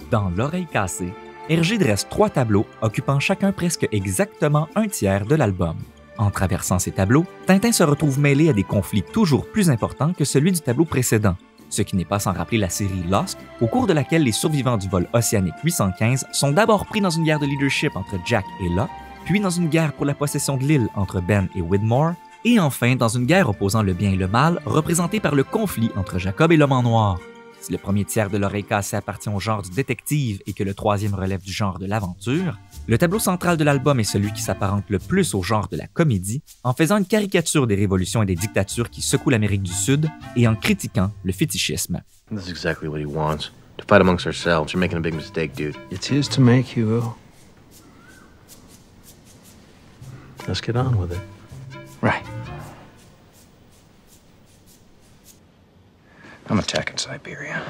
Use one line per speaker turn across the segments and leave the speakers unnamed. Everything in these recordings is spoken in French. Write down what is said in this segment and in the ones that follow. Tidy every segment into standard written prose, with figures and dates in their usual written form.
Dans L'Oreille cassée, Hergé dresse 3 tableaux occupant chacun presque exactement un tiers de l'album. En traversant ces tableaux, Tintin se retrouve mêlé à des conflits toujours plus importants que celui du tableau précédent, ce qui n'est pas sans rappeler la série Lost, au cours de laquelle les survivants du vol océanique 815 sont d'abord pris dans une guerre de leadership entre Jack et Locke, puis dans une guerre pour la possession de l'île entre Ben et Widmore, et enfin dans une guerre opposant le bien et le mal, représentée par le conflit entre Jacob et l'homme en noir. Si le premier tiers de L'Oreille cassée appartient au genre du détective et que le troisième relève du genre de l'aventure, le tableau central de l'album est celui qui s'apparente le plus au genre de la comédie, en faisant une caricature des révolutions et des dictatures qui secouent l'Amérique du Sud et en critiquant le fétichisme.
This is exactly what he wants. To fight amongst ourselves. You're making a big mistake, dude.
It's his to make, Hugo. Let's get on with it.
Right. I'm attacking Siberia.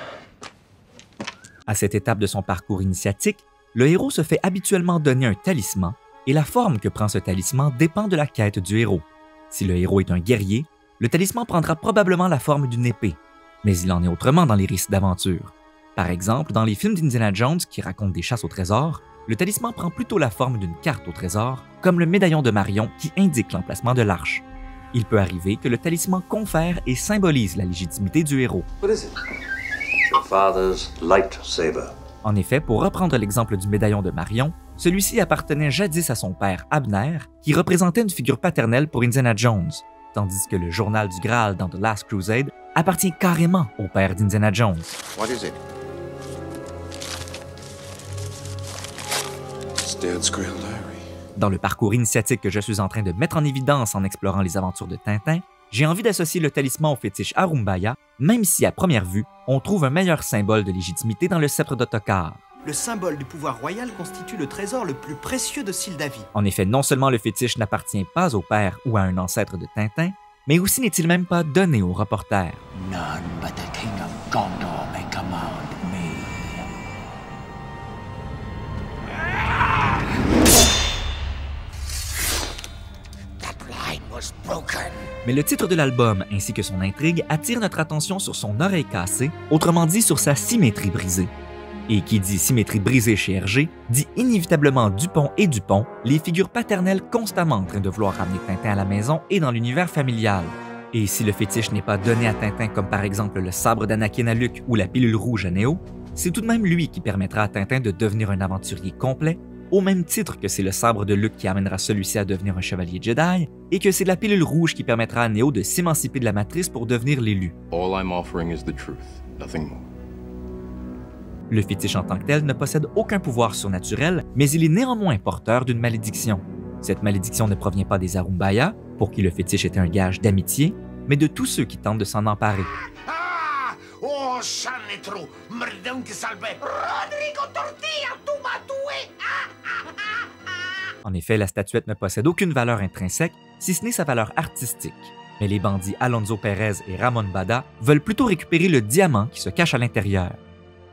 À cette étape de son parcours initiatique, le héros se fait habituellement donner un talisman, et la forme que prend ce talisman dépend de la quête du héros. Si le héros est un guerrier, le talisman prendra probablement la forme d'une épée, mais il en est autrement dans les récits d'aventure. Par exemple, dans les films d'Indiana Jones qui racontent des chasses au trésor, le talisman prend plutôt la forme d'une carte au trésor, comme le médaillon de Marion qui indique l'emplacement de l'arche. Il peut arriver que le talisman confère et symbolise la légitimité du héros.
What is it? Your father's lightsaber.
En effet, pour reprendre l'exemple du médaillon de Marion, celui-ci appartenait jadis à son père Abner, qui représentait une figure paternelle pour Indiana Jones, tandis que le journal du Graal dans The Last Crusade appartient carrément au père d'Indiana Jones.
What is it? It's Dad's Grail Diary.
Dans le parcours initiatique que je suis en train de mettre en évidence en explorant les aventures de Tintin, j'ai envie d'associer le talisman au fétiche Arumbaya, même si à première vue, on trouve un meilleur symbole de légitimité dans le sceptre d'Ottokar.
Le symbole du pouvoir royal constitue le trésor le plus précieux de Sildavie.
En effet, non seulement le fétiche n'appartient pas au père ou à un ancêtre de Tintin, mais aussi n'est-il même pas donné au reporter.
None but the King of Gondor may command me.
Mais le titre de l'album ainsi que son intrigue attirent notre attention sur son oreille cassée, autrement dit sur sa symétrie brisée. Et qui dit symétrie brisée chez Hergé, dit inévitablement Dupont et Dupont, les figures paternelles constamment en train de vouloir ramener Tintin à la maison et dans l'univers familial. Et si le fétiche n'est pas donné à Tintin comme par exemple le sabre d'Anakin à Luke ou la pilule rouge à Neo, c'est tout de même lui qui permettra à Tintin de devenir un aventurier complet, au même titre que c'est le sabre de Luke qui amènera celui-ci à devenir un chevalier Jedi, et que c'est la pilule rouge qui permettra à Neo de s'émanciper de la matrice pour devenir l'élu.
All I'm offering is the truth, nothing more.
Le fétiche en tant que tel ne possède aucun pouvoir surnaturel, mais il est néanmoins porteur d'une malédiction. Cette malédiction ne provient pas des Arumbaya, pour qui le fétiche était un gage d'amitié, mais de tous ceux qui tentent de s'en emparer.
Oh, Sanitru, Mrdunki Salve, Rodrigo Tortilla, tu m'as tué!
En effet, la statuette ne possède aucune valeur intrinsèque, si ce n'est sa valeur artistique. Mais les bandits Alonso Pérez et Ramon Bada veulent plutôt récupérer le diamant qui se cache à l'intérieur.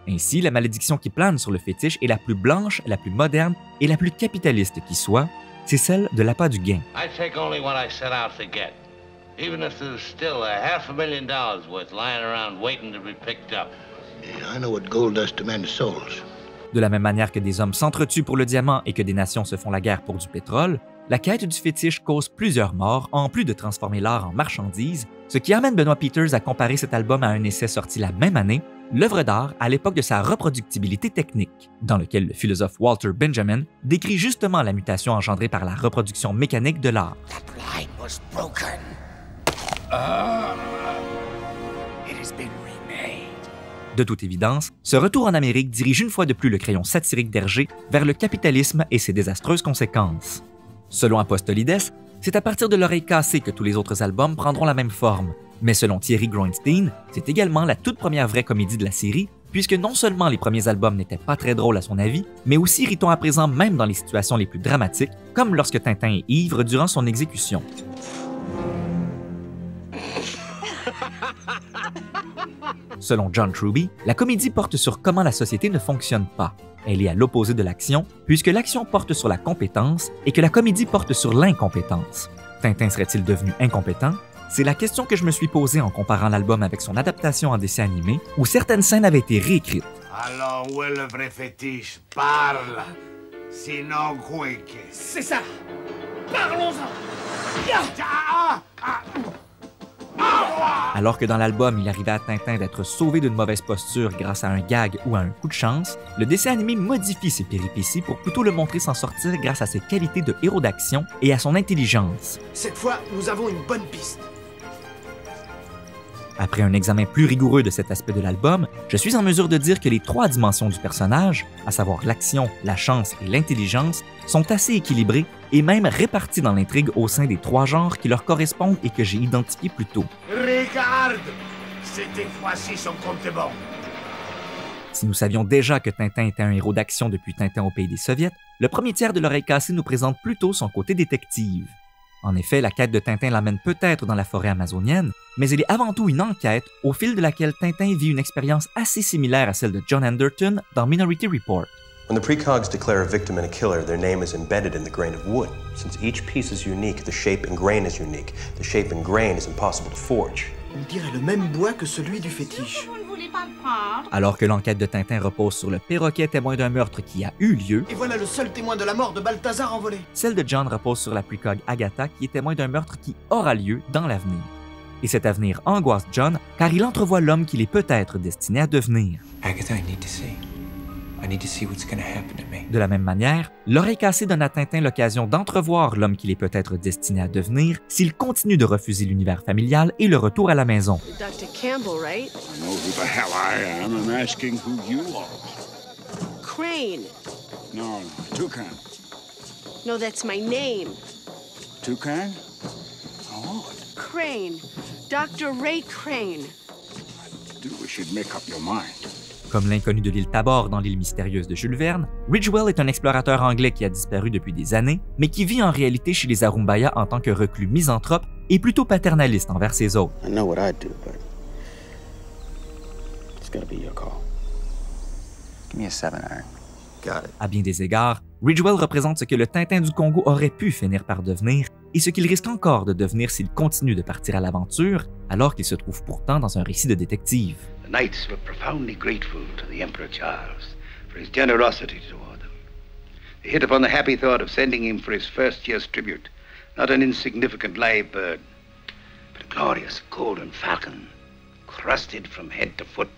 Ainsi, la malédiction qui plane sur le fétiche est la plus blanche, la plus moderne et la plus capitaliste qui soit, c'est celle de l'appât du gain.
I take only what I set out to get, even if there's still $500,000 worth lying around waiting to be picked up.
I know what gold does to men's souls.
De la même manière que des hommes s'entretuent pour le diamant et que des nations se font la guerre pour du pétrole, la quête du fétiche cause plusieurs morts en plus de transformer l'art en marchandise, ce qui amène Benoit Peters à comparer cet album à un essai sorti la même année, l'œuvre d'art à l'époque de sa reproductibilité technique, dans lequel le philosophe Walter Benjamin décrit justement la mutation engendrée par la reproduction mécanique de l'art. De toute évidence, ce retour en Amérique dirige une fois de plus le crayon satirique d'Hergé vers le capitalisme et ses désastreuses conséquences. Selon Apostolides, c'est à partir de L'Oreille cassée que tous les autres albums prendront la même forme, mais selon Thierry Groenstein, c'est également la toute première vraie comédie de la série, puisque non seulement les premiers albums n'étaient pas très drôles à son avis, mais aussi irritants à présent même dans les situations les plus dramatiques, comme lorsque Tintin est ivre durant son exécution. Selon John Truby, la comédie porte sur comment la société ne fonctionne pas. Elle est à l'opposé de l'action, puisque l'action porte sur la compétence et que la comédie porte sur l'incompétence. Tintin serait-il devenu incompétent? C'est la question que je me suis posée en comparant l'album avec son adaptation en dessin animé, où certaines scènes avaient été réécrites.
Alors, où est le vrai fétiche? Parle! Sinon, quick!
C'est ça! Parlons-en!
Alors que dans l'album, il arrivait à Tintin d'être sauvé d'une mauvaise posture grâce à un gag ou à un coup de chance, le dessin animé modifie ses péripéties pour plutôt le montrer s'en sortir grâce à ses qualités de héros d'action et à son intelligence.
Cette fois, nous avons une bonne piste.
Après un examen plus rigoureux de cet aspect de l'album, je suis en mesure de dire que les 3 dimensions du personnage, à savoir l'action, la chance et l'intelligence, sont assez équilibrées et même réparties dans l'intrigue au sein des 3 genres qui leur correspondent et que j'ai identifiés plus tôt.
Regarde! Cette fois-ci, son compte est bon.
Si nous savions déjà que Tintin était un héros d'action depuis Tintin au pays des Soviets, le premier tiers de l'Oreille cassée nous présente plutôt son côté détective. En effet, la quête de Tintin l'amène peut-être dans la forêt amazonienne, mais elle est avant tout une enquête au fil de laquelle Tintin vit une expérience assez similaire à celle de John Anderton dans Minority Report.
When the precogs declare a victim and a killer, their name is embedded in the grain of wood. Since each piece is unique, the shape and grain is unique. The shape and grain is impossible to forge.
On dirait le même bois que celui du fétiche.
Alors que l'enquête de Tintin repose sur le perroquet témoin d'un meurtre qui a eu lieu,
Et voilà le seul témoin de la mort de Balthazar envolé.
celle de John repose sur la precog Agatha qui est témoin d'un meurtre qui aura lieu dans l'avenir. Et cet avenir angoisse John car il entrevoit l'homme qu'il est peut-être destiné à devenir.
Agatha, I need to see. I need to see what's gonna happen to me.
De la même manière, l'Oreille cassée donne à Tintin l'occasion d'entrevoir l'homme qu'il est peut-être destiné à devenir s'il continue de refuser l'univers familial et le retour à la maison.
Dr. Campbell, right?
I know who the hell I am. I'm asking who you are.
Crane.
No, Toucan.
No, that's my name.
Toucan? How odd.
Crane. Dr. Ray Crane.
I do wish you'd make up your mind.
Comme l'inconnu de l'île Tabor dans l'île mystérieuse de Jules Verne, Ridgewell est un explorateur anglais qui a disparu depuis des années, mais qui vit en réalité chez les Arumbaya en tant que reclus misanthrope et plutôt paternaliste envers ses autres.
I know what I'd do, but it's gotta be your call.
Give me a 7-iron.
Got it.
À bien des égards, Ridgewell représente ce que le Tintin du Congo aurait pu finir par devenir et ce qu'il risque encore de devenir s'il continue de partir à l'aventure, alors qu'il se trouve pourtant dans un récit de détective.
The knights were profoundly grateful to the Emperor Charles for his generosity toward them. They hit upon the happy thought of sending him for his first year's tribute, not an insignificant live bird, but a glorious golden falcon, crusted from head to foot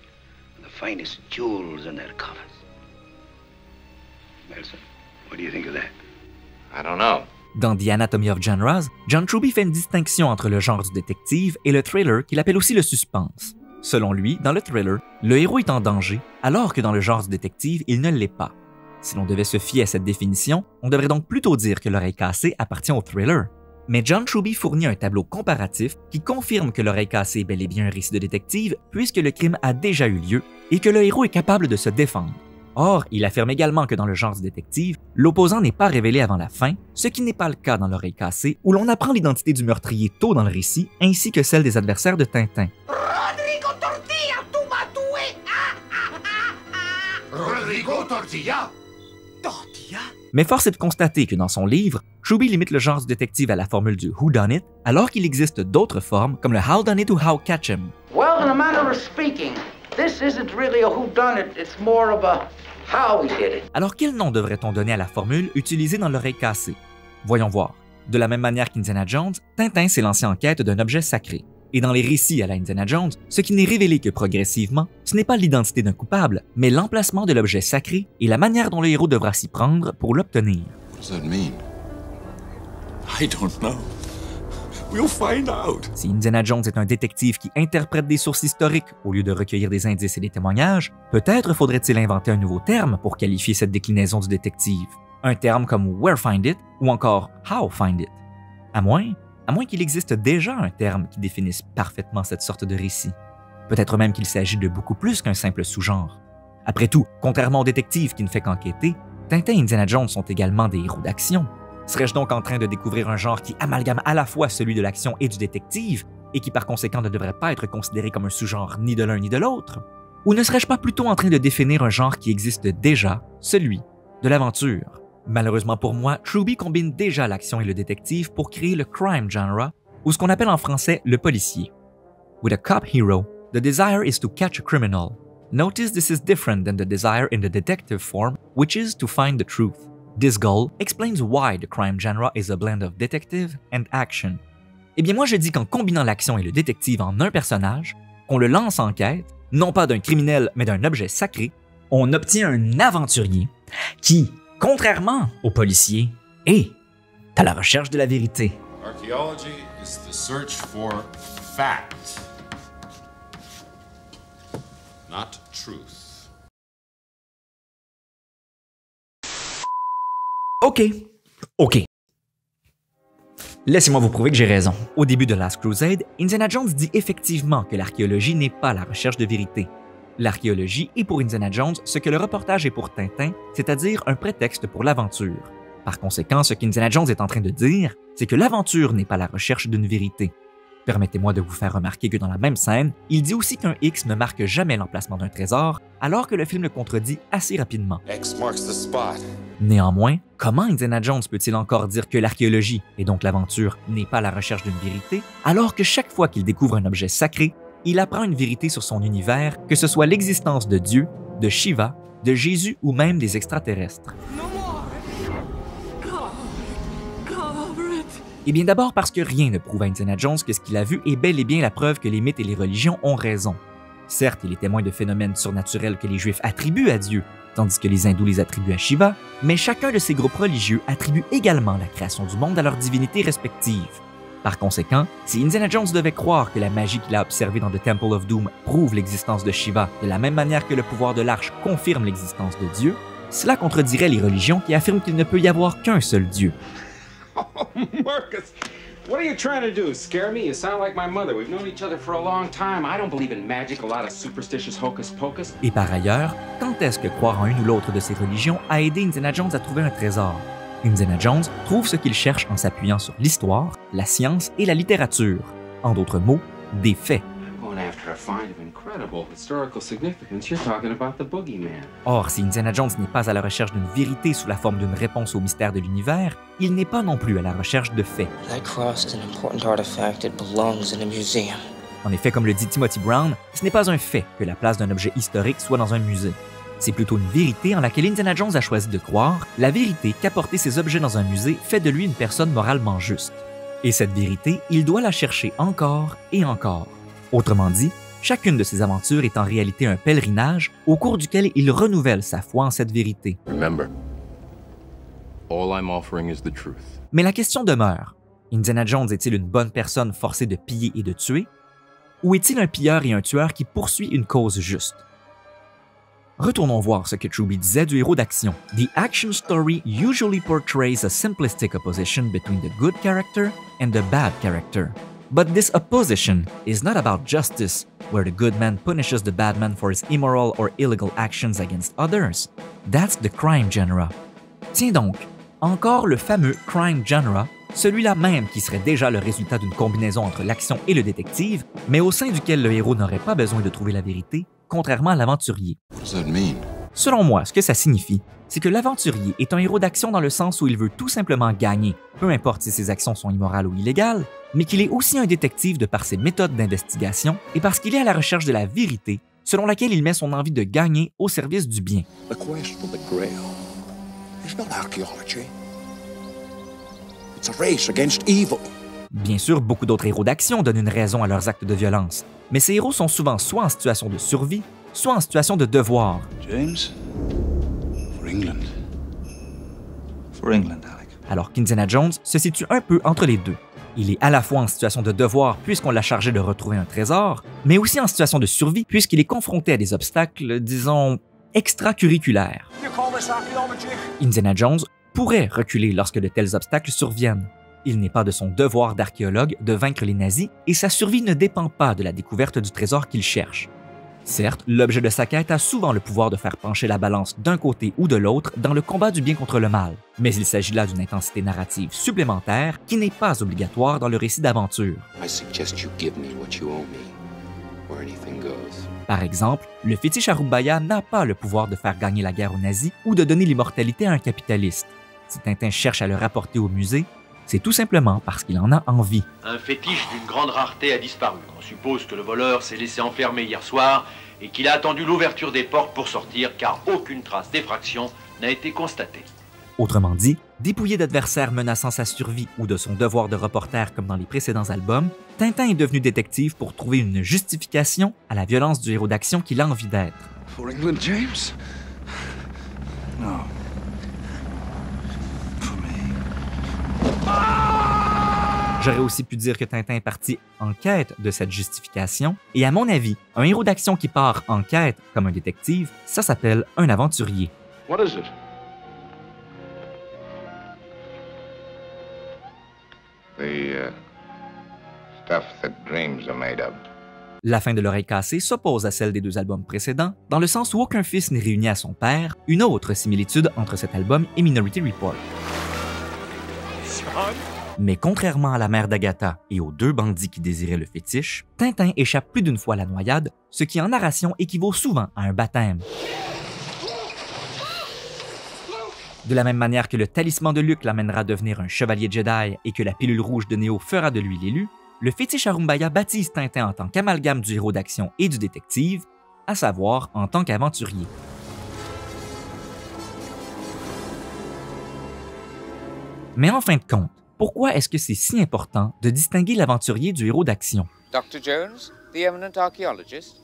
with the finest jewels in their coffers. Nelson, what do you think of that?
I don't know.
Dans The Anatomy of Genres, John Truby fait une distinction entre le genre du détective et le thriller qu'il appelle aussi le suspense. Selon lui, dans le thriller, le héros est en danger, alors que dans le genre du détective, il ne l'est pas. Si l'on devait se fier à cette définition, on devrait donc plutôt dire que l'Oreille cassée appartient au thriller. Mais John Truby fournit un tableau comparatif qui confirme que l'Oreille cassée est bel et bien un récit de détective puisque le crime a déjà eu lieu et que le héros est capable de se défendre. Or, il affirme également que dans le genre du détective, l'opposant n'est pas révélé avant la fin, ce qui n'est pas le cas dans l'Oreille cassée, où l'on apprend l'identité du meurtrier tôt dans le récit, ainsi que celle des adversaires de Tintin.
Rodrigo Tortilla, tu m'as tué! Rodrigo Tortilla?
Tortilla?
Mais force est de constater que dans son livre, Truby limite le genre du détective à la formule du whodunit, alors qu'il existe d'autres formes comme le howdunit ou howcatchem.
Well, in a manner of speaking, this isn't really a whodunit, it's more of a how we did it.
Alors quel nom devrait-on donner à la formule utilisée dans l'Oreille cassée? Voyons voir. De la même manière qu'Indiana Jones, Tintin s'est lancé en quête d'un objet sacré. Et dans les récits à la Indiana Jones, ce qui n'est révélé que progressivement, ce n'est pas l'identité d'un coupable, mais l'emplacement de l'objet sacré et la manière dont le héros devra s'y prendre pour l'obtenir.
What does that mean? I don't know. We'll find out.
Si Indiana Jones est un détective qui interprète des sources historiques au lieu de recueillir des indices et des témoignages, peut-être faudrait-il inventer un nouveau terme pour qualifier cette déclinaison du détective. Un terme comme « where find it » ou encore « how find it ». À moins qu'il existe déjà un terme qui définisse parfaitement cette sorte de récit. Peut-être même qu'il s'agit de beaucoup plus qu'un simple sous-genre. Après tout, contrairement au détective qui ne fait qu'enquêter, Tintin et Indiana Jones sont également des héros d'action. Serais-je donc en train de découvrir un genre qui amalgame à la fois celui de l'action et du détective, et qui par conséquent ne devrait pas être considéré comme un sous-genre ni de l'un ni de l'autre? Ou ne serais-je pas plutôt en train de définir un genre qui existe déjà, celui de l'aventure? Malheureusement pour moi, Truby combine déjà l'action et le détective pour créer le crime genre, ou ce qu'on appelle en français le policier. With a cop hero, the desire is to catch a criminal. Notice this is different than the desire in the detective form, which is to find the truth. This goal explains why the crime genre is a blend of detective and action. Eh bien moi je dis qu'en combinant l'action et le détective en un personnage, qu'on le lance en quête, non pas d'un criminel mais d'un objet sacré, on obtient un aventurier qui, contrairement aux policiers, est à la recherche de la vérité.
Archaeology is the search for fact, not truth.
OK. Laissez-moi vous prouver que j'ai raison. Au début de Last Crusade, Indiana Jones dit effectivement que l'archéologie n'est pas la recherche de vérité. L'archéologie est pour Indiana Jones ce que le reportage est pour Tintin, c'est-à-dire un prétexte pour l'aventure. Par conséquent, ce qu'Indiana Jones est en train de dire, c'est que l'aventure n'est pas la recherche d'une vérité. Permettez-moi de vous faire remarquer que dans la même scène, il dit aussi qu'un X ne marque jamais l'emplacement d'un trésor, alors que le film le contredit assez rapidement.
X marks the spot.
Néanmoins, comment Indiana Jones peut-il encore dire que l'archéologie, et donc l'aventure, n'est pas la recherche d'une vérité, alors que chaque fois qu'il découvre un objet sacré, il apprend une vérité sur son univers, que ce soit l'existence de Dieu, de Shiva, de Jésus ou même des extraterrestres? Eh bien d'abord parce que rien ne prouve à Indiana Jones que ce qu'il a vu est bel et bien la preuve que les mythes et les religions ont raison. Certes, il est témoin de phénomènes surnaturels que les Juifs attribuent à Dieu, tandis que les Hindous les attribuent à Shiva, mais chacun de ces groupes religieux attribue également la création du monde à leurs divinités respectives. Par conséquent, si Indiana Jones devait croire que la magie qu'il a observée dans The Temple of Doom prouve l'existence de Shiva de la même manière que le pouvoir de l'arche confirme l'existence de Dieu, cela contredirait les religions qui affirment qu'il ne peut y avoir qu'un seul Dieu.
Oh, Marcus, what are you trying to do? Scare me? You sound like my mother. We've known each other for a long time. I don't believe in magic, a lot of superstitious hocus pocus.
Et par ailleurs, quand est-ce que croire en une ou l'autre de ces religions a aidé Indiana Jones à trouver un trésor? Indiana Jones trouve ce qu'il cherche en s'appuyant sur l'histoire, la science et la littérature. En d'autres mots, des faits. Or, si Indiana Jones n'est pas à la recherche d'une vérité sous la forme d'une réponse au mystère de l'univers, il n'est pas non plus à la recherche de faits. En effet, comme le dit Timothy Brown, ce n'est pas un fait que la place d'un objet historique soit dans un musée. C'est plutôt une vérité en laquelle Indiana Jones a choisi de croire, la vérité qu'apporter ces objets dans un musée fait de lui une personne moralement juste. Et cette vérité, il doit la chercher encore et encore. Autrement dit, chacune de ses aventures est en réalité un pèlerinage au cours duquel il renouvelle sa foi en cette vérité.
Remember, all I'm offering is the truth.
Mais la question demeure, Indiana Jones est-il une bonne personne forcée de piller et de tuer? Ou est-il un pilleur et un tueur qui poursuit une cause juste? Retournons voir ce que Truby disait du héros d'action. The action story usually portrays a simplistic opposition between the good character and the bad character. But this opposition is not about justice, where the good man punishes the bad man for his immoral or illegal actions against others. That's the crime genre. Tiens donc, encore le fameux crime genre, celui-là même qui serait déjà le résultat d'une combinaison entre l'action et le détective, mais au sein duquel le héros n'aurait pas besoin de trouver la vérité, contrairement à l'aventurier. Selon moi, ce que ça signifie, c'est que l'aventurier est un héros d'action dans le sens où il veut tout simplement gagner, peu importe si ses actions sont immorales ou illégales, mais qu'il est aussi un détective de par ses méthodes d'investigation et parce qu'il est à la recherche de la vérité, selon laquelle il met son envie de gagner au service du bien.
The quest for the Grail is not archaeology. It's a race against evil.
Bien sûr, beaucoup d'autres héros d'action donnent une raison à leurs actes de violence, mais ces héros sont souvent soit en situation de survie, soit en situation de devoir.
James, for England. For England, Alec.
Alors qu'Indiana Jones se situe un peu entre les deux. Il est à la fois en situation de devoir puisqu'on l'a chargé de retrouver un trésor, mais aussi en situation de survie puisqu'il est confronté à des obstacles, disons, extracurriculaires. Indiana Jones pourrait reculer lorsque de tels obstacles surviennent. Il n'est pas de son devoir d'archéologue de vaincre les nazis et sa survie ne dépend pas de la découverte du trésor qu'il cherche. Certes, l'objet de sa quête a souvent le pouvoir de faire pencher la balance d'un côté ou de l'autre dans le combat du bien contre le mal, mais il s'agit là d'une intensité narrative supplémentaire qui n'est pas obligatoire dans le récit d'aventure. Par exemple, le fétiche Arubaya n'a pas le pouvoir de faire gagner la guerre aux nazis ou de donner l'immortalité à un capitaliste. Si Tintin cherche à le rapporter au musée, c'est tout simplement parce qu'il en a envie.
Un fétiche d'une grande rareté a disparu. On suppose que le voleur s'est laissé enfermer hier soir et qu'il a attendu l'ouverture des portes pour sortir car aucune trace d'effraction n'a été constatée.
Autrement dit, dépouillé d'adversaires menaçant sa survie ou de son devoir de reporter comme dans les précédents albums, Tintin est devenu détective pour trouver une justification à la violence du héros d'action qu'il a envie d'être.
For England, James? No. For me.
J'aurais aussi pu dire que Tintin est parti en quête de cette justification, et à mon avis, un héros d'action qui part en quête comme un détective, ça s'appelle un aventurier.
What is it? The stuff that dreams are made of.
La fin de l'oreille cassée s'oppose à celle des deux albums précédents, dans le sens où aucun fils n'est réuni à son père, une autre similitude entre cet album et Minority Report. Mais contrairement à la mère d'Agatha et aux deux bandits qui désiraient le fétiche, Tintin échappe plus d'une fois à la noyade, ce qui en narration équivaut souvent à un baptême. De la même manière que le talisman de Luke l'amènera à devenir un chevalier Jedi et que la pilule rouge de Neo fera de lui l'élu, le fétiche Arumbaya baptise Tintin en tant qu'amalgame du héros d'action et du détective, à savoir en tant qu'aventurier. Mais en fin de compte, pourquoi est-ce que c'est si important de distinguer l'aventurier du héros d'action?
Dr. Jones, the eminent archaeologist?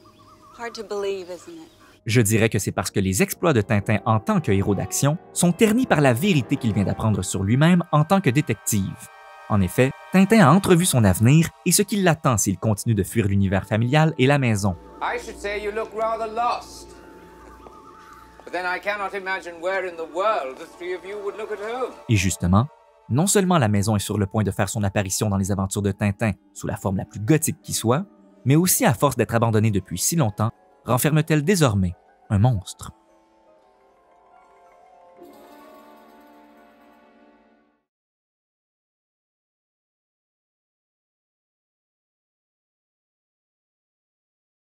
Hard to believe, isn't it?
Je dirais que c'est parce que les exploits de Tintin en tant que héros d'action sont ternis par la vérité qu'il vient d'apprendre sur lui-même en tant que détective. En effet, Tintin a entrevu son avenir et ce qui l'attend s'il continue de fuir l'univers familial et la maison.
I should say you look rather lost. But then I cannot imagine where in the world the three of you would look at home.
Et justement, non seulement la maison est sur le point de faire son apparition dans les aventures de Tintin sous la forme la plus gothique qui soit, mais aussi à force d'être abandonnée depuis si longtemps, renferme-t-elle désormais un monstre.